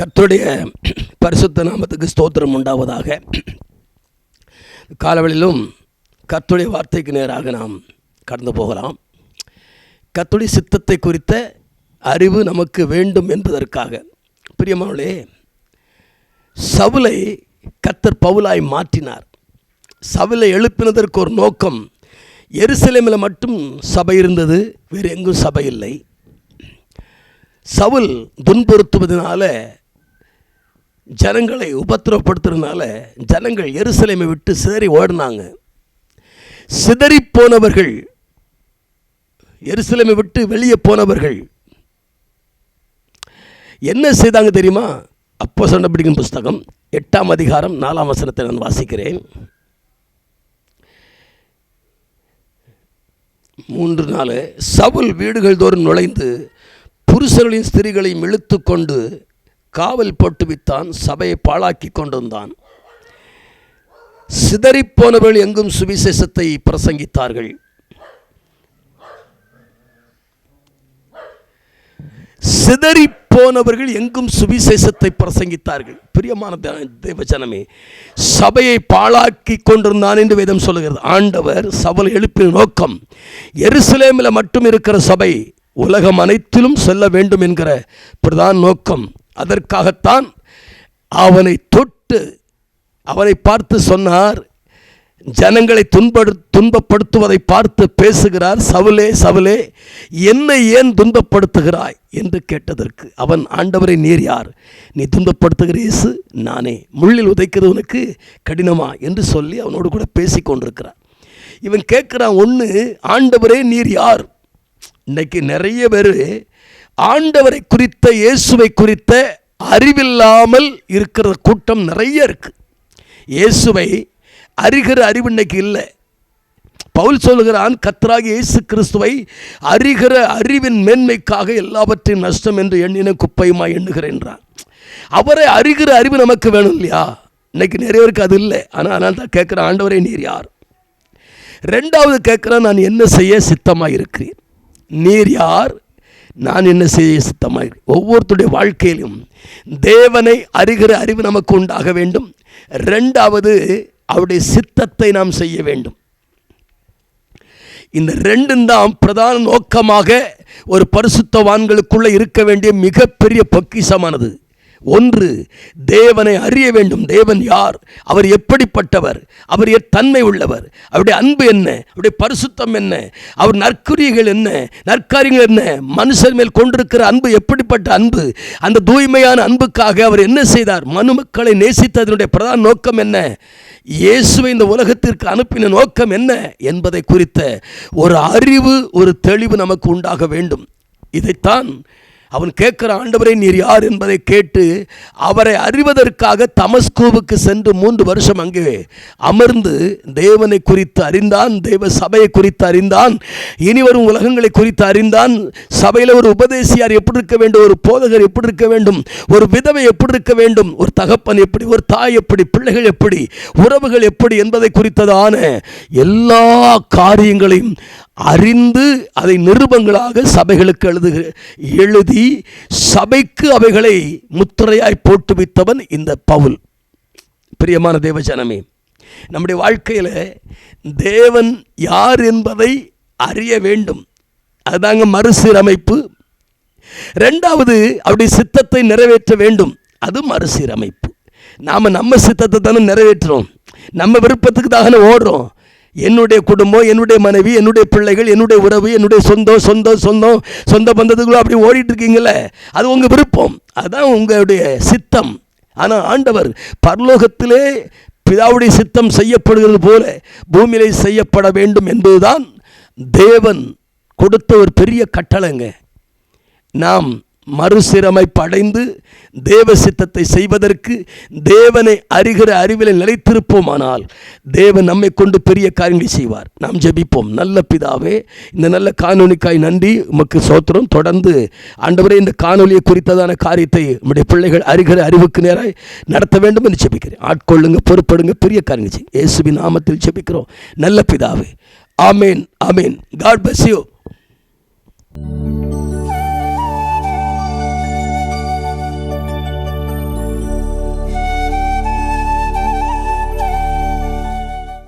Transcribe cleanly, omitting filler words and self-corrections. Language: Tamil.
கர்த்தருடைய பரிசுத்த நாமத்துக்கு ஸ்தோத்திரம் உண்டாவதாக. காலவெளியிலும் கர்த்தருடைய வார்த்தைக்கு நேராக நாம் கடந்து போகலாம். கர்த்தருடைய சித்தத்தை குறித்த அறிவு நமக்கு வேண்டும் என்பதற்காக. பிரியமானவர்களே, சவுலை கர்த்தர் பவுலாய் மாற்றினார். சவுலை எழுப்பினதற்கு ஒரு நோக்கம். எருசலேமில் மட்டும் சபை இருந்தது, வேறு எங்கும் சபை இல்லை. சவுல் துன்புறுத்துவதனால, ஜனங்களை உபத்திரவப்படுத்துறதுனால ஜனங்கள் எருசலேமை விட்டு சிதறி ஓடினாங்க. சிதறி போனவர்கள், எருசலேமை விட்டு வெளியே போனவர்கள் என்ன செய்தாங்க தெரியுமா? அப்போஸ்தலர் நடபடிகளின் புஸ்தகம் 8ஆம் அதிகாரம் 4ஆம் வசனத்தை நான் வாசிக்கிறேன். 3-4. சவுல் வீடுகள் தோறும் நுழைந்து புருஷர்களின் ஸ்திரீகளையும் இழுத்து கொண்டு காவல் போட்டு வித்தான், சபையை பாழாக்கி கொண்டிருந்தான். சிதறிப்போனவர்கள் எங்கும் சுவிசேஷத்தை பிரசங்கித்தார்கள். சிதறிப்போனவர்கள் எங்கும் சுவிசேஷத்தை பிரசங்கித்தார்கள். பிரியமான தேவஜனமே, சபையை பாழாக்கி கொண்டிருந்தான் என்று வேதம் சொல்லுகிறது. ஆண்டவர் சவுலை எழுப்பின நோக்கம் எருசலேமில் மட்டும் இருக்கிற சபை உலகம் அனைத்திலும் செல்ல வேண்டும் என்கிற பிரதான நோக்கம். அதற்காகத்தான் அவனை தொட்டு அவனை பார்த்து சொன்னார். ஜனங்களை துன்பப்படுத்துவதை பார்த்து பேசுகிறார். சவுலே, சவுலே, என்னை ஏன் துன்பப்படுத்துகிறாய் என்று கேட்டதற்கு அவன், ஆண்டவரை, நீர் யார்? நீ துன்பப்படுத்துகிற இயேசு நானே. முள்ளில் உதைக்கிறது உனக்கு கடினமா என்று சொல்லி அவனோடு கூட பேசி கொண்டிருக்கிறார். இவன் கேட்குறான், ஒன்று, ஆண்டவரே நீர் யார்? இன்றைக்கி நிறைய பேர் ஆண்டவரை குறித்த, இயேசுவை குறித்த அறிவில்லாமல் இருக்கிற கூட்டம் நிறைய இருக்குது. இயேசுவை அறிகிற அறிவு இன்னைக்கு இல்லை. பவுல் சொல்லுகிறான், கர்த்தராகிய இயேசு கிறிஸ்துவை அறிகிற அறிவின் மேன்மைக்காக எல்லாவற்றையும் நஷ்டம் என்று எண்ணின குப்பையுமாய் எண்ணுகிறேன்றான். அவரை அறிகிற அறிவு நமக்கு வேணும் இல்லையா? இன்னைக்கு நிறைய பேருக்கு அது இல்லை. ஆனால் தான் கேட்குறேன், ஆண்டவரே நீர் யார்? ரெண்டாவது கேட்குறேன், நான் என்ன செய்ய சித்தமாக இருக்கிறேன்? நீர் யார்? நான் என்ன செய்ய சித்தமாக? ஒவ்வொருத்தருடைய வாழ்க்கையிலும் தேவனை அறிகிற அறிவு நமக்கு உண்டாக வேண்டும். ரெண்டாவது, அவருடைய சித்தத்தை நாம் செய்ய வேண்டும். இந்த ரெண்டும் தான் பிரதான நோக்கமாக ஒரு பரிசுத்தவான்களுக்குள்ளே இருக்க வேண்டிய மிகப்பெரிய பொக்கிஷமானது. ஒன்று, தேவனை அறிய வேண்டும். தேவன் யார்? அவர் எப்படிப்பட்டவர்? அவர் தன்மை உள்ளவர்? அவருடைய அன்பு என்ன? அவருடைய பரிசுத்தம் என்ன? அவர் நற்கிரியைகள் என்ன? நற்காரியங்கள் என்ன? மனுஷர் மேல் கொண்டிருக்கிற அன்பு எப்படிப்பட்ட அன்பு? அந்த தூய்மையான அன்புக்காக அவர் என்ன செய்தார்? மனுமக்களை நேசித்ததனுடைய பிரதான நோக்கம் என்ன? இயேசுவை இந்த உலகத்திற்கு அனுப்பின நோக்கம் என்ன என்பதை குறித்த ஒரு அறிவு, ஒரு தெளிவு நமக்கு உண்டாக வேண்டும். இதைத்தான் அவன் கேட்கிற, ஆண்டவரே நீர் யார் என்பதை கேட்டு அவரை அறிவதற்காக தமஸ்கூவுக்கு சென்று 3 வருஷம் அங்கே அமர்ந்து தேவனை குறித்து அறிந்தான். தேவ சபையை குறித்து அறிந்தான். இனிவரும் உலகங்களை குறித்து அறிந்தான். சபையில் ஒரு உபதேசியார் எப்படி இருக்க வேண்டும்? ஒரு போதகர் எப்படி இருக்க வேண்டும்? ஒரு விதவை எப்படி இருக்க வேண்டும்? ஒரு தகப்பன் எப்படி? ஒரு தாய் எப்படி? பிள்ளைகள் எப்படி? உறவுகள் எப்படி என்பதை குறித்ததான எல்லா காரியங்களையும் அறிந்து அதை நிருபங்களாக சபைகளுக்கு எழுதி சபைக்கு அவைகளை முத்திரையாய் போட்டு வைத்தவன் இந்த பவுல். பிரியமான தேவஜனமே, நம்முடைய வாழ்க்கையில் தேவன் யார் என்பதை அறிய வேண்டும். அதுதாங்க மறுசீரமைப்பு. ரெண்டாவது, அவருடைய சித்தத்தை நிறைவேற்ற வேண்டும். அது மறுசீரமைப்பு. நாம் நம்ம சித்தத்தை தானே நிறைவேற்றுறோம். நம்ம விருப்பத்துக்கு தானே ஓடுறோம். என்னுடைய குடும்பம், என்னுடைய மனைவி, என்னுடைய பிள்ளைகள், என்னுடைய உறவு, என்னுடைய சொந்த பந்தத்துக்குள்ள அப்படி ஓடிட்டு இருக்கீங்களே, அது உங்கள் விருப்பம், அதுதான் உங்களுடைய சித்தம். ஆனால் ஆண்டவர் பரலோகத்திலே பிதாவுடைய சித்தம் செய்யப்படுகிறது போல பூமியிலே செய்யப்பட வேண்டும் என்பதுதான் தேவன் கொடுத்த ஒரு பெரிய கட்டளைங்க. நாம் மறுசீரமைப்பு அடைந்து தேவ சித்தத்தை செய்வதற்கு தேவனை அறிகிற அறிவிலை நிலைத்திருப்போமானால் தேவன் நம்மை கொண்டு பெரிய காரியங்களை செய்வார். நாம் ஜெபிப்போம். நல்ல பிதாவே, இந்த நல்ல காணொலிக்காய் நன்றி, உமக்கு ஸ்தோத்திரம். தொடர்ந்து ஆண்டவரே இந்த காணொலியை குறித்ததான காரியத்தை நம்முடைய பிள்ளைகள் அறிகிற அறிவுக்கு நேராக நடத்த வேண்டும் என்று ஜெபிக்கிறேன். ஆட்கொள்ளுங்க, பொறுப்படுங்க, பெரிய காரியங்கள் செய்யும். இயேசுவின் நாமத்தில் ஜெபிக்கிறோம் நல்ல பிதாவே. ஆமேன், ஆமேன். God bless you.